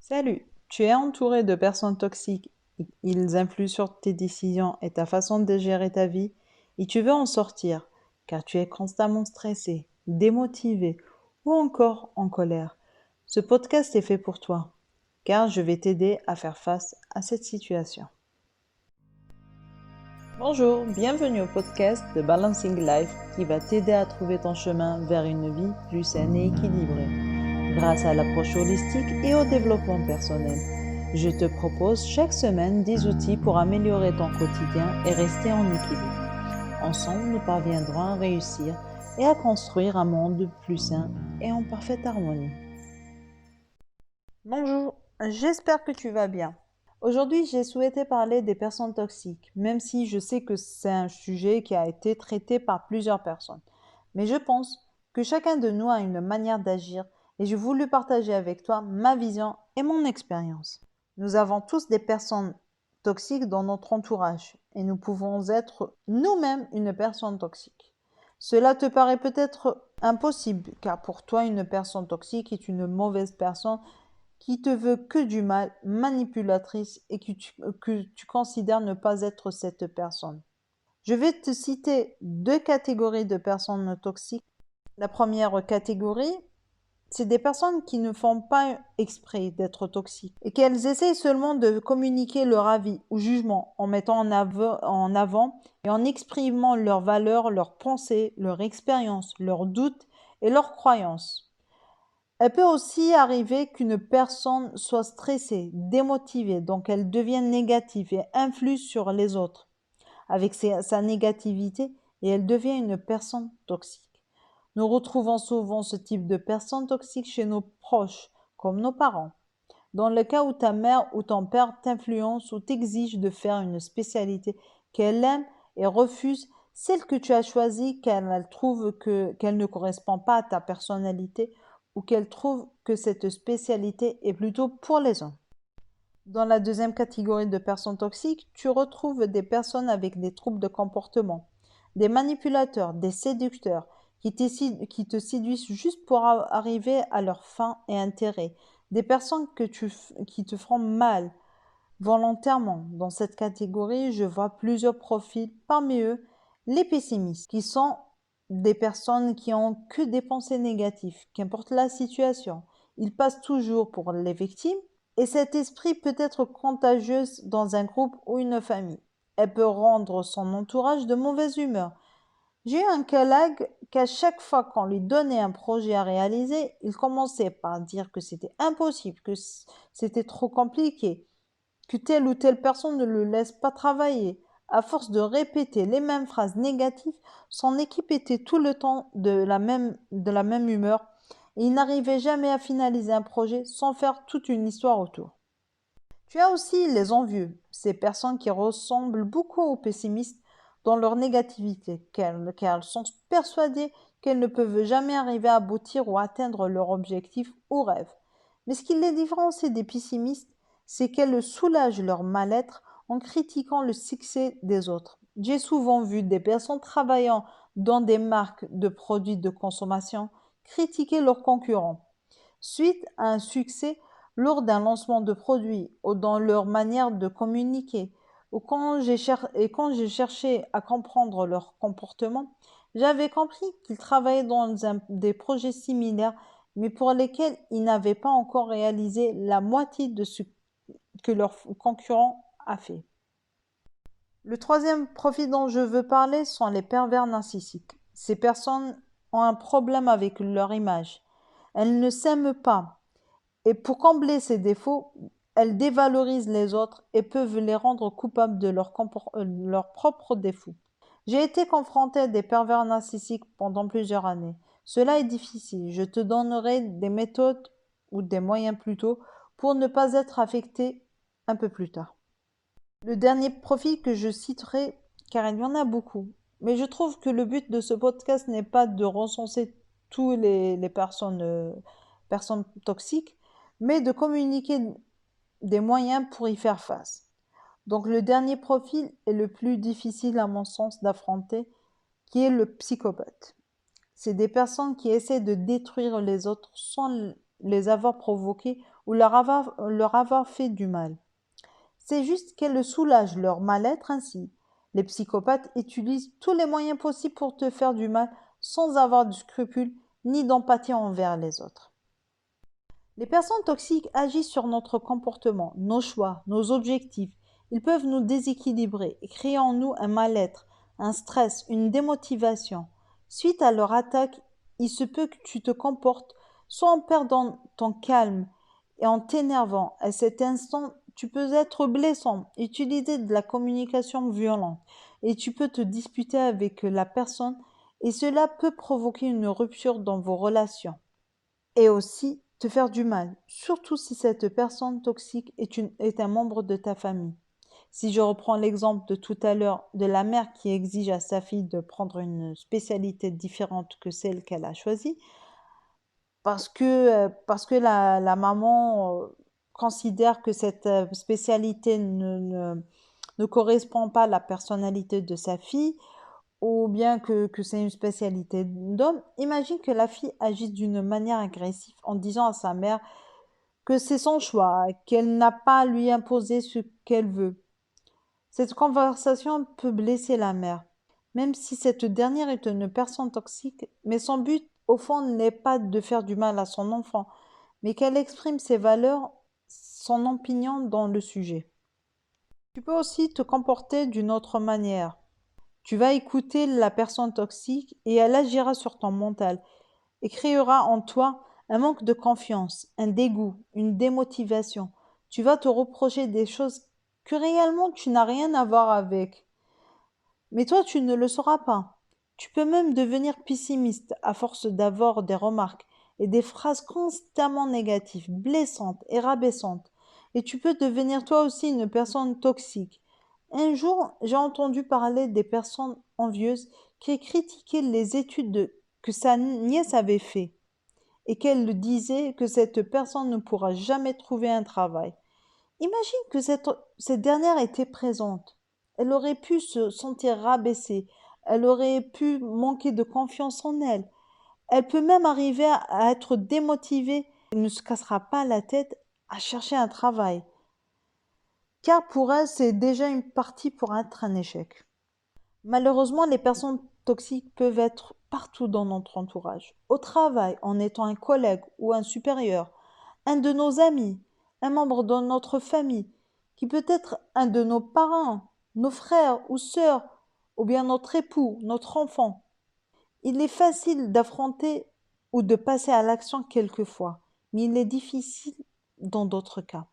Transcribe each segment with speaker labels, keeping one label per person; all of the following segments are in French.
Speaker 1: Salut, tu es entouré de personnes toxiques, ils influent sur tes décisions et ta façon de gérer ta vie, et tu veux en sortir, car tu es constamment stressé, démotivé ou encore en colère. Ce podcast est fait pour toi, car je vais t'aider à faire face à cette situation. Bonjour, bienvenue au podcast de Balancing Life qui va t'aider à trouver ton chemin vers une vie plus saine et équilibrée grâce à l'approche holistique et au développement personnel. Je te propose chaque semaine des outils pour améliorer ton quotidien et rester en équilibre. Ensemble, nous parviendrons à réussir et à construire un monde plus sain et en parfaite harmonie. Bonjour, j'espère que tu vas bien. Aujourd'hui, j'ai souhaité parler des personnes toxiques, même si je sais que c'est un sujet qui a été traité par plusieurs personnes. Mais je pense que chacun de nous a une manière d'agir et j'ai voulu partager avec toi ma vision et mon expérience. Nous avons tous des personnes toxiques dans notre entourage et nous pouvons être nous-mêmes une personne toxique. Cela te paraît peut-être impossible car pour toi, une personne toxique est une mauvaise personne qui te veut que du mal, manipulatrice et que tu considères ne pas être cette personne. Je vais te citer deux catégories de personnes toxiques. La première catégorie, c'est des personnes qui ne font pas exprès d'être toxiques et qu'elles essayent seulement de communiquer leur avis ou jugement en mettant en avant et en exprimant leurs valeurs, leurs pensées, leurs expériences, leurs doutes et leurs croyances. Elle peut aussi arriver qu'une personne soit stressée, démotivée, donc elle devienne négative et influe sur les autres avec sa négativité et elle devient une personne toxique. Nous retrouvons souvent ce type de personnes toxiques chez nos proches, comme nos parents. Dans le cas où ta mère ou ton père t'influence ou t'exige de faire une spécialité qu'elle aime et refuse celle que tu as choisie car elle trouve qu'elle ne correspond pas à ta personnalité ou qu'elle trouve que cette spécialité est plutôt pour les hommes. Dans la deuxième catégorie de personnes toxiques, tu retrouves des personnes avec des troubles de comportement, des manipulateurs, des séducteurs qui te séduisent juste pour arriver à leurs fins et intérêts, des personnes qui te feront mal volontairement. Dans cette catégorie, je vois plusieurs profils, parmi eux les pessimistes, qui sont des personnes qui ont que des pensées négatives, qu'importe la situation. Ils passent toujours pour les victimes et cet esprit peut être contagieux dans un groupe ou une famille. Elle peut rendre son entourage de mauvaise humeur. J'ai eu un collègue qu'à chaque fois qu'on lui donnait un projet à réaliser, il commençait par dire que c'était impossible, que c'était trop compliqué, que telle ou telle personne ne le laisse pas travailler. À force de répéter les mêmes phrases négatives, son équipe était tout le temps de la même humeur et il n'arrivait jamais à finaliser un projet sans faire toute une histoire autour. Tu as aussi les envieux, ces personnes qui ressemblent beaucoup aux pessimistes dans leur négativité, car elles sont persuadées qu'elles ne peuvent jamais arriver à aboutir ou atteindre leur objectif ou rêve. Mais ce qui les différencie des pessimistes, c'est qu'elles soulagent leur mal-être en critiquant le succès des autres. J'ai souvent vu des personnes travaillant dans des marques de produits de consommation critiquer leurs concurrents. Suite à un succès, lors d'un lancement de produit ou dans leur manière de communiquer, ou quand j'ai cherché à comprendre leur comportement, j'avais compris qu'ils travaillaient dans des projets similaires, mais pour lesquels ils n'avaient pas encore réalisé la moitié de ce que leur concurrent a fait. Le troisième profil dont je veux parler sont les pervers narcissiques. Ces personnes ont un problème avec leur image. Elles ne s'aiment pas. Et pour combler ces défauts, elles dévalorisent les autres et peuvent les rendre coupables de leurs propres défauts. J'ai été confrontée à des pervers narcissiques pendant plusieurs années. Cela est difficile. Je te donnerai des méthodes ou des moyens plutôt pour ne pas être affecté un peu plus tard. Le dernier profil que je citerai, car il y en a beaucoup, mais je trouve que le but de ce podcast n'est pas de recenser toutes les personnes toxiques, mais de communiquer des moyens pour y faire face. Donc le dernier profil est le plus difficile à mon sens d'affronter, qui est le psychopathe. C'est des personnes qui essaient de détruire les autres sans les avoir provoqués ou leur avoir fait du mal. C'est juste qu'elles soulagent leur mal-être ainsi. Les psychopathes utilisent tous les moyens possibles pour te faire du mal sans avoir de scrupules ni d'empathie envers les autres. Les personnes toxiques agissent sur notre comportement, nos choix, nos objectifs. Ils peuvent nous déséquilibrer et créer en nous un mal-être, un stress, une démotivation. Suite à leur attaque, il se peut que tu te comportes soit en perdant ton calme et en t'énervant. À cet instant, tu peux être blessant, utiliser de la communication violente et tu peux te disputer avec la personne et cela peut provoquer une rupture dans vos relations et aussi te faire du mal, surtout si cette personne toxique est un membre de ta famille. Si je reprends l'exemple de tout à l'heure de la mère qui exige à sa fille de prendre une spécialité différente que celle qu'elle a choisie, parce que la maman considère que cette spécialité ne correspond pas à la personnalité de sa fille, ou bien que c'est une spécialité d'homme, imagine que la fille agisse d'une manière agressive en disant à sa mère que c'est son choix, qu'elle n'a pas à lui imposer ce qu'elle veut. Cette conversation peut blesser la mère, même si cette dernière est une personne toxique, mais son but, au fond, n'est pas de faire du mal à son enfant, mais qu'elle exprime ses valeurs, son opinion dans le sujet. Tu peux aussi te comporter d'une autre manière. Tu vas écouter la personne toxique et elle agira sur ton mental et créera en toi un manque de confiance, un dégoût, une démotivation. Tu vas te reprocher des choses que réellement tu n'as rien à voir avec. Mais toi, tu ne le sauras pas. Tu peux même devenir pessimiste à force d'avoir des remarques et des phrases constamment négatives, blessantes et rabaissantes. Et tu peux devenir toi aussi une personne toxique. Un jour, j'ai entendu parler des personnes envieuses qui critiquaient les études que sa nièce avait fait et qu'elle disait que cette personne ne pourra jamais trouver un travail. Imagine que cette dernière était présente. Elle aurait pu se sentir rabaissée. Elle aurait pu manquer de confiance en elle. Elle peut même arriver à être démotivée. Elle ne se cassera pas la tête à chercher un travail. Car pour elle, c'est déjà une partie pour être un échec. Malheureusement, les personnes toxiques peuvent être partout dans notre entourage. Au travail, en étant un collègue ou un supérieur, un de nos amis, un membre de notre famille, qui peut être un de nos parents, nos frères ou sœurs, ou bien notre époux, notre enfant. Il est facile d'affronter ou de passer à l'action quelquefois, mais il est difficile dans d'autres cas.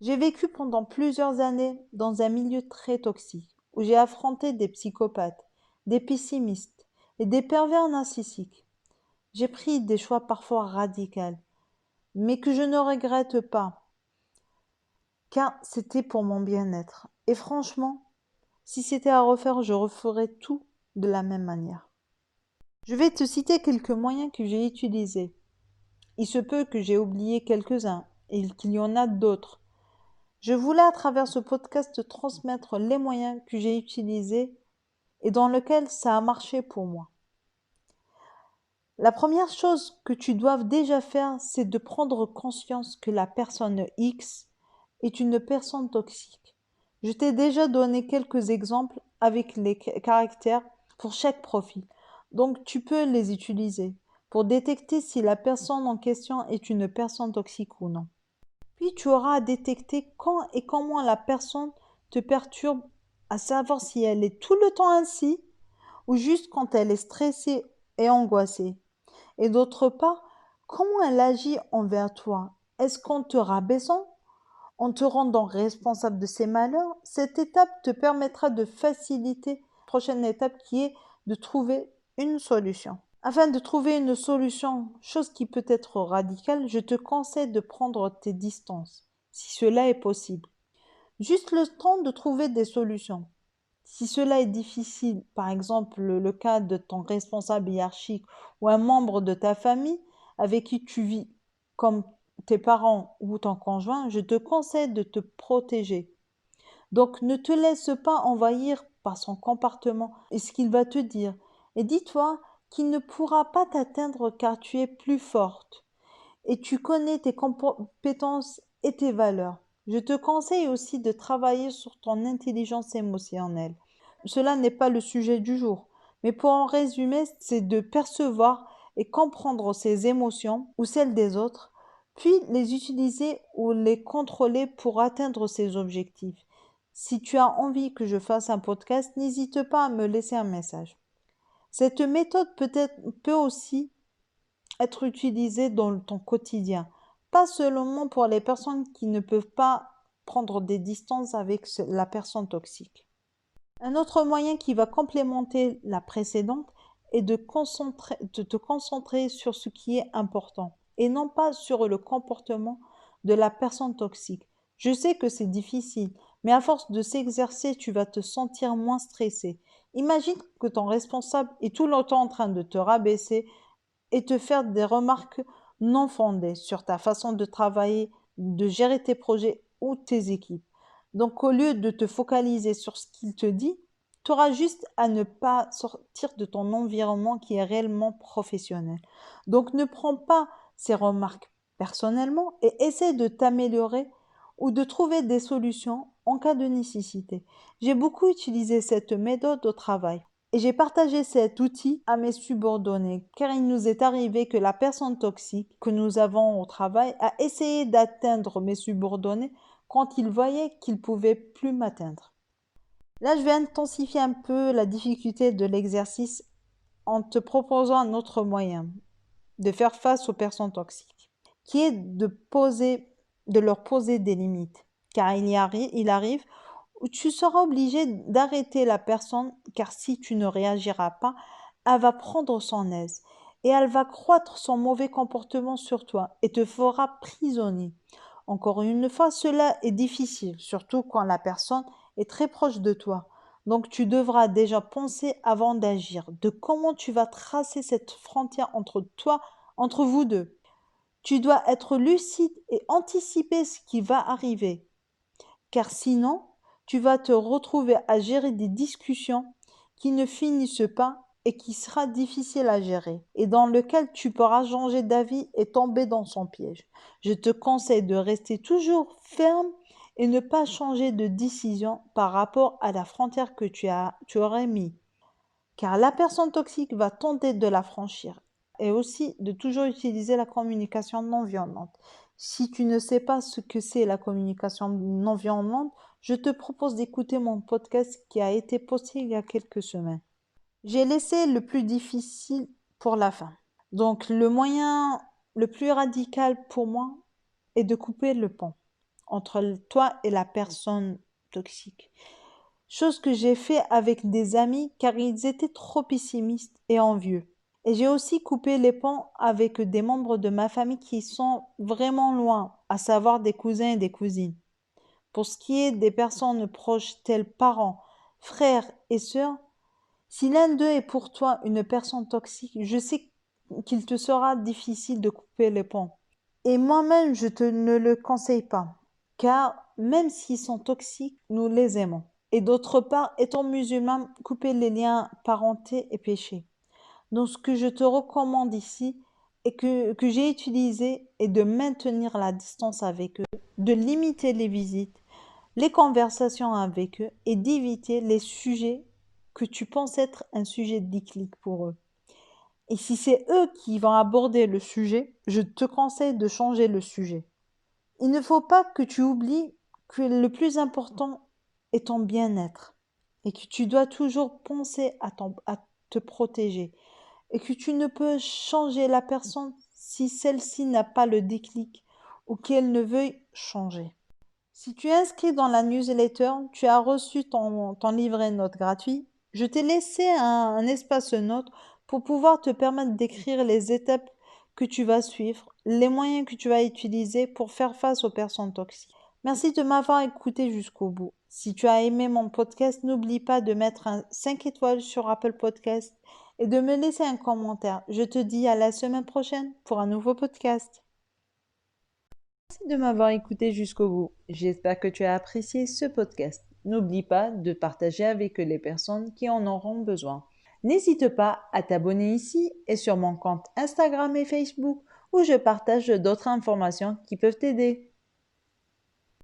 Speaker 1: J'ai vécu pendant plusieurs années dans un milieu très toxique, où j'ai affronté des psychopathes, des pessimistes et des pervers narcissiques. J'ai pris des choix parfois radicaux, mais que je ne regrette pas, car c'était pour mon bien-être. Et franchement, si c'était à refaire, je referais tout de la même manière. Je vais te citer quelques moyens que j'ai utilisés. Il se peut que j'ai oublié quelques-uns et qu'il y en a d'autres. Je voulais à travers ce podcast te transmettre les moyens que j'ai utilisés et dans lesquels ça a marché pour moi. La première chose que tu dois déjà faire, c'est de prendre conscience que la personne X est une personne toxique. Je t'ai déjà donné quelques exemples avec les caractères pour chaque profil, donc tu peux les utiliser pour détecter si la personne en question est une personne toxique ou non. Puis tu auras à détecter quand et comment la personne te perturbe, à savoir si elle est tout le temps ainsi ou juste quand elle est stressée et angoissée. Et d'autre part, comment elle agit envers toi. Est-ce qu'en te rabaissant, en te rendant responsable de ses malheurs? Cette étape te permettra de faciliter la prochaine étape qui est de trouver une solution. Afin de trouver une solution, chose qui peut être radicale, je te conseille de prendre tes distances, si cela est possible. Juste le temps de trouver des solutions. Si cela est difficile, par exemple le cas de ton responsable hiérarchique ou un membre de ta famille avec qui tu vis, comme tes parents ou ton conjoint, je te conseille de te protéger. Donc ne te laisse pas envahir par son comportement et ce qu'il va te dire. Et dis-toi qu'il ne pourra pas t'atteindre car tu es plus forte. et tu connais tes compétences et tes valeurs. Je te conseille aussi de travailler sur ton intelligence émotionnelle. Cela n'est pas le sujet du jour, mais pour en résumer, c'est de percevoir et comprendre ses émotions ou celles des autres, puis les utiliser ou les contrôler pour atteindre ses objectifs. Si tu as envie que je fasse un podcast, n'hésite pas à me laisser un message. Cette méthode peut aussi être utilisée dans ton quotidien, pas seulement pour les personnes qui ne peuvent pas prendre des distances avec la personne toxique. Un autre moyen qui va complémenter la précédente est de te concentrer sur ce qui est important et non pas sur le comportement de la personne toxique. Je sais que c'est difficile, mais à force de s'exercer, tu vas te sentir moins stressé. Imagine que ton responsable est tout le temps en train de te rabaisser et te faire des remarques non fondées sur ta façon de travailler, de gérer tes projets ou tes équipes. Donc, au lieu de te focaliser sur ce qu'il te dit, tu auras juste à ne pas sortir de ton environnement qui est réellement professionnel. Donc, ne prends pas ces remarques personnellement et essaie de t'améliorer ou de trouver des solutions en cas de nécessité. J'ai beaucoup utilisé cette méthode au travail. Et j'ai partagé cet outil à mes subordonnés, car il nous est arrivé que la personne toxique que nous avons au travail a essayé d'atteindre mes subordonnés quand il voyait qu'il ne pouvait plus m'atteindre. Là, je vais intensifier un peu la difficulté de l'exercice en te proposant un autre moyen de faire face aux personnes toxiques, qui est de leur poser des limites, car il arrive où tu seras obligé d'arrêter la personne, car si tu ne réagiras pas, elle va prendre son aise et elle va croître son mauvais comportement sur toi et te fera prisonnier. Encore une fois, cela est difficile, surtout quand la personne est très proche de toi. Donc tu devras déjà penser avant d'agir, de comment tu vas tracer cette frontière entre vous deux. Tu dois être lucide et anticiper ce qui va arriver, car sinon, tu vas te retrouver à gérer des discussions qui ne finissent pas et qui sera difficile à gérer et dans lequel tu pourras changer d'avis et tomber dans son piège. Je te conseille de rester toujours ferme et ne pas changer de décision par rapport à la frontière que tu aurais mis. Car la personne toxique va tenter de la franchir et aussi de toujours utiliser la communication non violente. Si tu ne sais pas ce que c'est la communication non violente, je te propose d'écouter mon podcast qui a été posté il y a quelques semaines. J'ai laissé le plus difficile pour la fin. Donc le moyen le plus radical pour moi est de couper le pont entre toi et la personne toxique. Chose que j'ai fait avec des amis car ils étaient trop pessimistes et envieux. Et j'ai aussi coupé les ponts avec des membres de ma famille qui sont vraiment loin, à savoir des cousins et des cousines. Pour ce qui est des personnes proches telles parents, frères et sœurs, si l'un d'eux est pour toi une personne toxique, je sais qu'il te sera difficile de couper les ponts. Et moi-même, ne le conseille pas, car même s'ils sont toxiques, nous les aimons. Et d'autre part, étant musulman, couper les liens parentés est péché. Donc ce que je te recommande ici et que j'ai utilisé est de maintenir la distance avec eux, de limiter les visites, les conversations avec eux et d'éviter les sujets que tu penses être un sujet de déclic pour eux. Et si c'est eux qui vont aborder le sujet, je te conseille de changer le sujet. Il ne faut pas que tu oublies que le plus important est ton bien-être et que tu dois toujours penser à te protéger et que tu ne peux changer la personne si celle-ci n'a pas le déclic ou qu'elle ne veuille changer. Si tu es inscrit dans la newsletter, tu as reçu ton livret note gratuit. Je t'ai laissé un espace note pour pouvoir te permettre d'écrire les étapes que tu vas suivre, les moyens que tu vas utiliser pour faire face aux personnes toxiques. Merci de m'avoir écouté jusqu'au bout. Si tu as aimé mon podcast, n'oublie pas de mettre un 5 étoiles sur Apple Podcast et de me laisser un commentaire. Je te dis à la semaine prochaine pour un nouveau podcast. Merci de m'avoir écouté jusqu'au bout. J'espère que tu as apprécié ce podcast. N'oublie pas de partager avec les personnes qui en auront besoin. N'hésite pas à t'abonner ici et sur mon compte Instagram et Facebook où je partage d'autres informations qui peuvent t'aider.